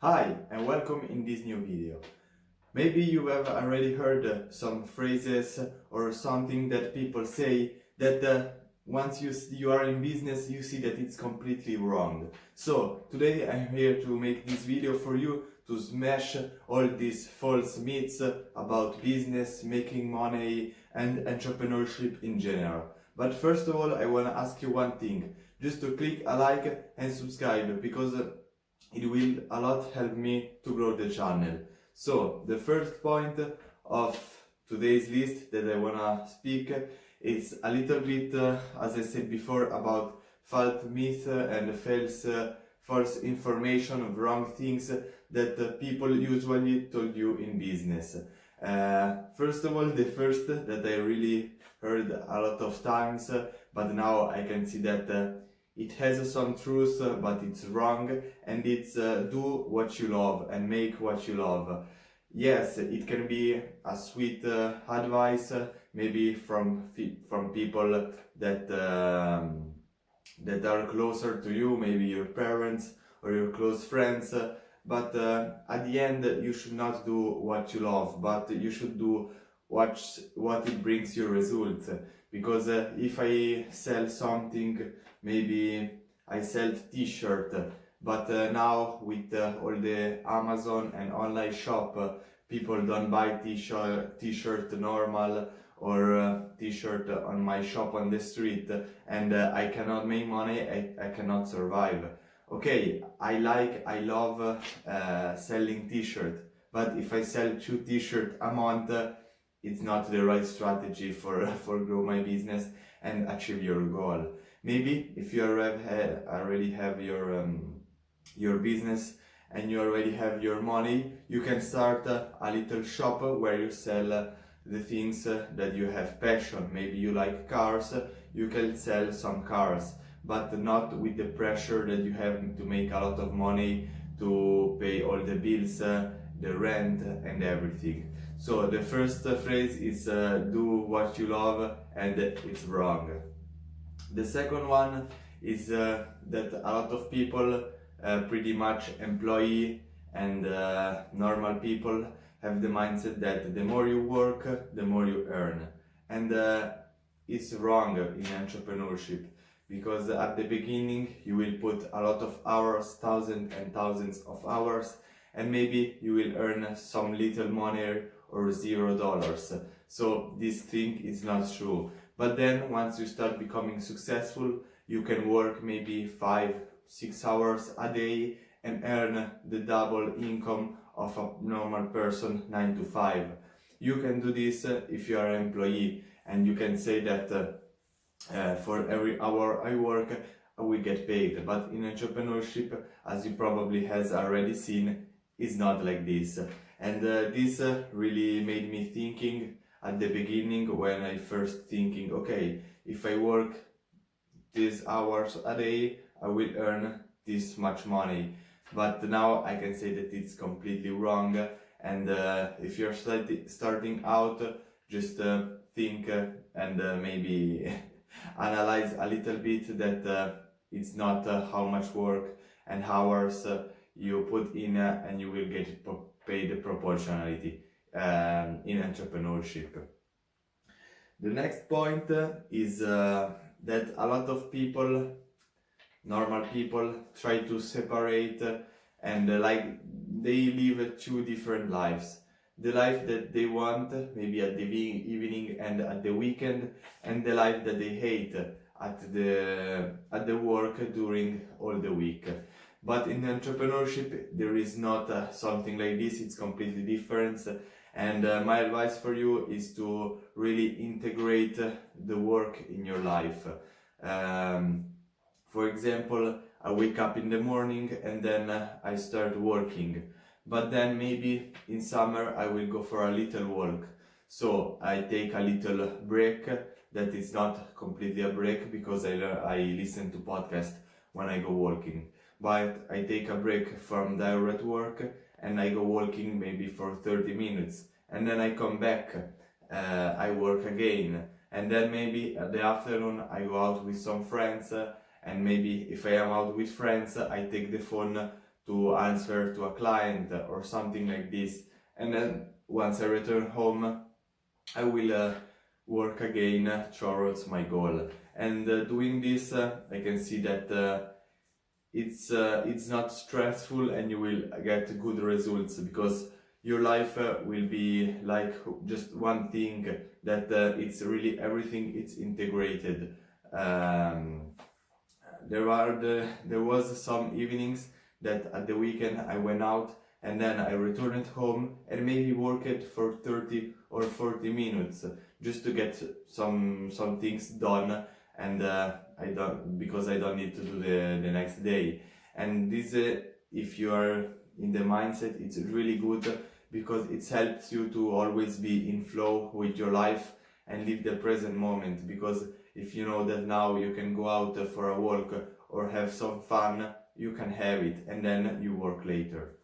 Hi and welcome in this new video. Maybe you have already heard some phrases or something that people say that once you are in business you see that it's completely wrong. So today I'm here to make this video for you to smash all these false myths about business, making money and entrepreneurship in general. But first of all I want to ask you one thing, just to click a like and subscribe because it will a lot help me to grow the channel. So the first point of today's list that I wanna speak is a little bit, as I said before, about false myth and false information, wrong things that people usually told you in business. First of all, the first that I really heard a lot of times, but now I can see that it has some truth, but it's wrong, and it's do what you love and make what you love. Yes, it can be a sweet advice, maybe from people that that are closer to you, maybe your parents or your close friends. But at the end, you should not do what you love, but you should do what it brings you results. Because if I sell something, maybe I sell t-shirt, but now with all the Amazon and online shop, people don't buy t-shirt normal or t-shirt on my shop on the street, and I cannot make money, I cannot survive. Okay, I love selling t-shirt, but if I sell 2 t-shirt a month, it's not the right strategy for grow my business and achieve your goal. Maybe if you already have your business and you already have your money, you can start a little shop where you sell the things that you have passion. Maybe you like cars, you can sell some cars, but not with the pressure that you have to make a lot of money to pay all the bills, the rent and everything. So the first phrase is do what you love, and it's wrong. The second one is that a lot of people, pretty much employee and normal people, have the mindset that the more you work, the more you earn. And it's wrong in entrepreneurship, because at the beginning you will put a lot of hours, thousands and thousands of hours, and maybe you will earn some little money or $0. So this thing is not true. But then once you start becoming successful, you can work maybe 5-6 hours a day and earn the double income of a normal person 9 to 5. You can do this if you are an employee, and you can say that for every hour I work I will get paid. But in entrepreneurship, as you probably has already seen, it's not like this. And this really made me thinking at the beginning, when I first thinking, okay, if I work these hours a day, I will earn this much money. But now I can say that it's completely wrong. And if you're starting out, just think and maybe analyze a little bit that it's not how much work and hours you put in, and you will get paid proportionality in entrepreneurship. The next point is that a lot of people, normal people, try to separate and like they live 2 different lives. The life that they want, maybe at the evening and at the weekend, and the life that they hate at the work during all the week. But in entrepreneurship, there is not something like this, it's completely different. And my advice for you is to really integrate the work in your life. For example, I wake up in the morning and then I start working. But then maybe in summer I will go for a little walk. So I take a little break that is not completely a break, because I listen to podcasts when I go walking. But I take a break from direct work and I go walking maybe for 30 minutes. And then I come back, I work again. And then maybe at the afternoon I go out with some friends, and maybe if I am out with friends I take the phone to answer to a client or something like this. And then once I return home, I will work again towards my goal. And doing this, I can see that it's not stressful, and you will get good results, because your life will be like just one thing, that it's really everything, it's integrated. There was some evenings that at the weekend I went out and then I returned home and maybe worked for 30 or 40 minutes just to get some things done, and I don't, because I don't need to do the next day. And this, if you are in the mindset, it's really good, because it helps you to always be in flow with your life and live the present moment. Because if you know that now you can go out for a walk or have some fun, you can have it, and then you work later.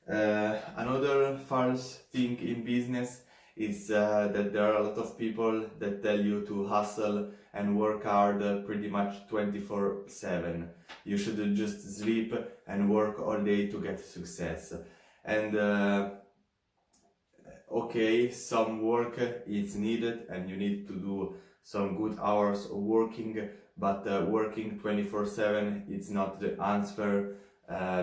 Another false thing in business is that there are a lot of people that tell you to hustle and work hard pretty much 24/7. You should just sleep and work all day to get success. And okay, some work is needed and you need to do some good hours of working, but working 24/7 is not the answer,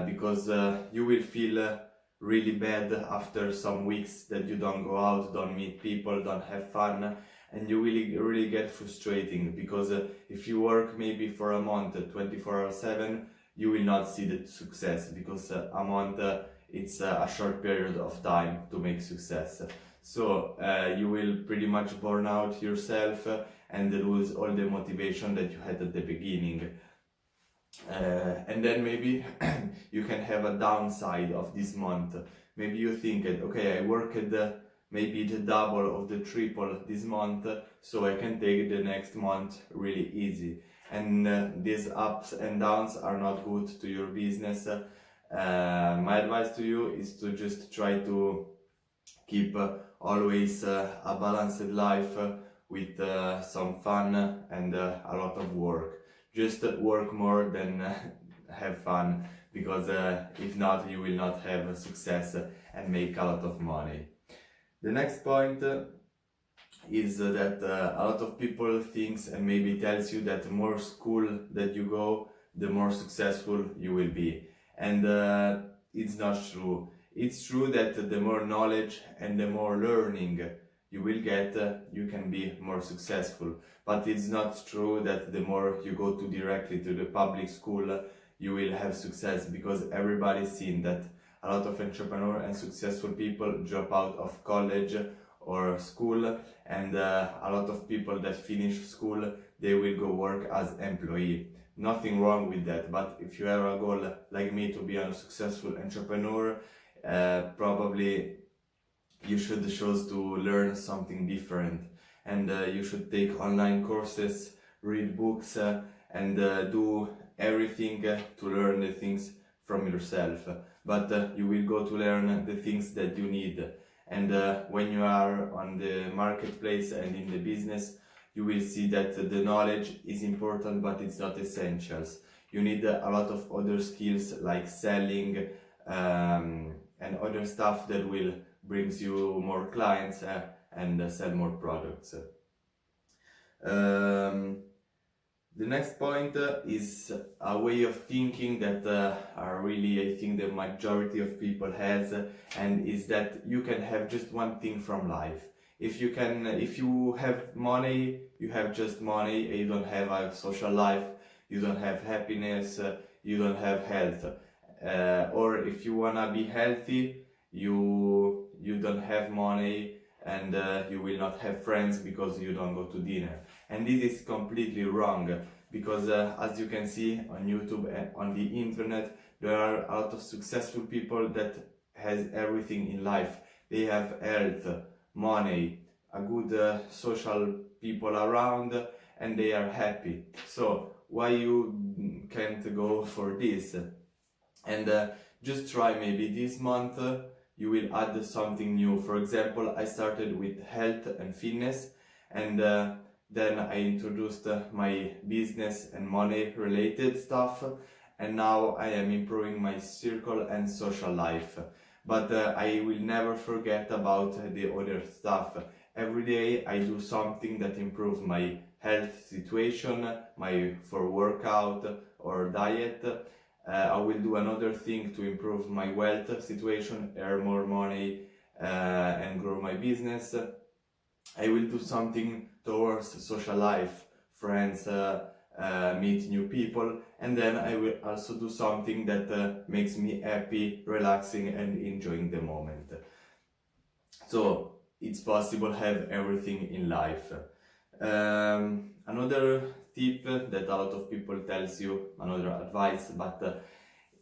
because you will feel really bad after some weeks that you don't go out, don't meet people, don't have fun, and you really get frustrating, because if you work maybe for a month 24/7, you will not see the success, because a month it's a short period of time to make success. So you will pretty much burn out yourself and lose all the motivation that you had at the beginning. And then maybe you can have a downside of this month. Maybe you think, okay, I worked maybe the double or the triple this month, so I can take the next month really easy. And these ups and downs are not good to your business. My advice to you is to just try to keep always a balanced life with some fun and a lot of work. Just work more than have fun, because if not, you will not have success and make a lot of money. The next point is that a lot of people thinks and maybe tells you that the more school that you go, the more successful you will be. And it's not true. It's true that the more knowledge and the more learning you will get, you can be more successful. But it's not true that the more you go to directly to the public school, you will have success, because everybody's seen that a lot of entrepreneurs and successful people drop out of college or school, and a lot of people that finish school, they will go work as employee. Nothing wrong with that, but if you have a goal like me to be a successful entrepreneur, probably you should choose to learn something different, and you should take online courses, read books, and do everything to learn the things from yourself. But you will go to learn the things that you need. And when you are on the marketplace and in the business, you will see that the knowledge is important, but it's not essentials. You need a lot of other skills like selling and other stuff that will brings you more clients and sell more products. The next point is a way of thinking that are really, I think, the majority of people has, and is that you can have just one thing from life. If you have money, you have just money, and you don't have a social life, you don't have happiness, you don't have health. Or if you wanna be healthy, you don't have money, and you will not have friends because you don't go to dinner. And this is completely wrong, because as you can see on YouTube and on the internet, there are a lot of successful people that has everything in life. They have health, money, a good social people around, and they are happy. So why you can't go for this? And just try maybe this month you will add something new. For example, I started with health and fitness, and then I introduced my business and money related stuff, and now I am improving my circle and social life. But I will never forget about the other stuff. Every day I do something that improves my health situation, for workout or diet. I will do another thing to improve my wealth situation, earn more money, and grow my business. I will do something towards social life, friends, meet new people, and then I will also do something that makes me happy, relaxing, and enjoying the moment. So it's possible to have everything in life. Another tip that a lot of people tells you, another advice, but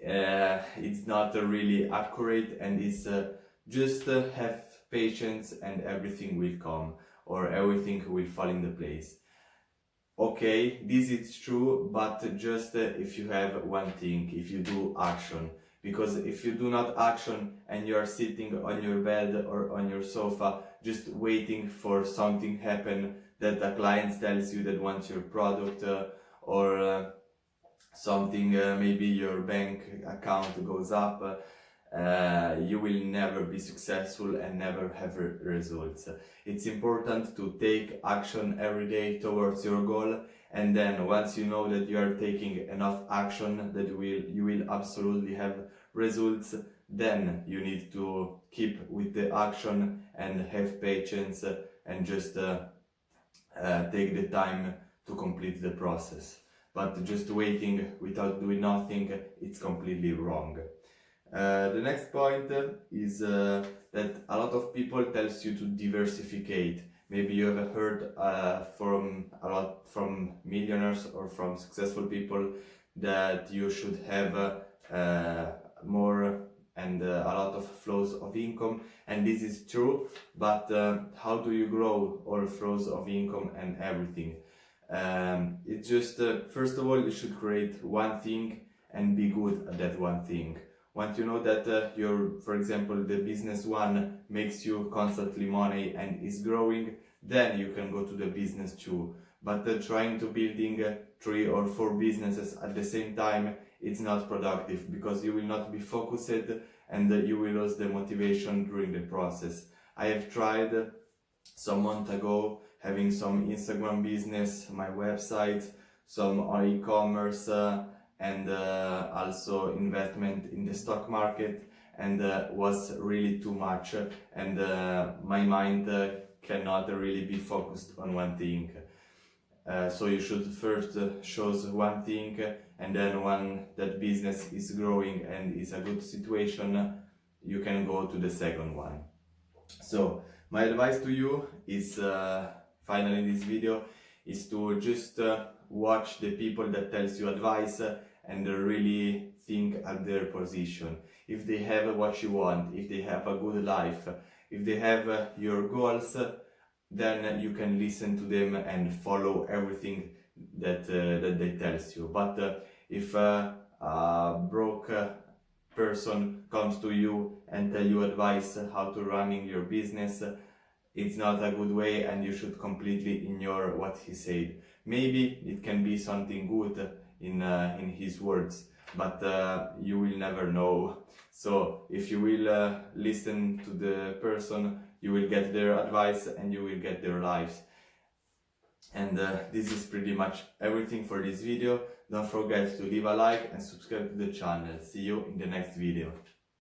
it's not really accurate, and it's just have patience and everything will come, or everything will fall into place. Okay, this is true, but just if you have one thing, if you do action. Because if you do not action and you are sitting on your bed or on your sofa just waiting for something happen, that a client tells you that wants your product, or something, maybe your bank account goes up, you will never be successful and never have results. It's important to take action every day towards your goal, and then once you know that you are taking enough action that you will absolutely have results, then you need to keep with the action and have patience, and just take the time to complete the process. But just waiting without doing nothing, it's completely wrong. The next point is that a lot of people tells you to diversificate. Maybe you have heard from millionaires or from successful people that you should have more and a lot of flows of income, and this is true, but how do you grow all flows of income and everything? It's just, first of all, you should create one thing and be good at that one thing. Once you know that for example, the business one makes you constantly money and is growing, then you can go to the business two. But trying to building 3 or 4 businesses at the same time, it's not productive, because you will not be focused and you will lose the motivation during the process. I have tried some months ago having some Instagram business, my website, some e-commerce, and also investment in the stock market, and was really too much, and my mind cannot really be focused on one thing. So you should first choose one thing, and then when that business is growing and is a good situation, you can go to the second one. So my advice to you is, finally this video, is to just watch the people that tells you advice and really think at their position. If they have what you want, if they have a good life, if they have your goals, then you can listen to them and follow everything that they tells you. But if a broke person comes to you and tell you advice how to running your business, it's not a good way, and you should completely ignore what he said. Maybe it can be something good in his words, but you will never know. So if you will listen to the person, you will get their advice and you will get their lives. And this is pretty much everything for this video. Don't forget to leave a like and subscribe to the channel. See you in the next video.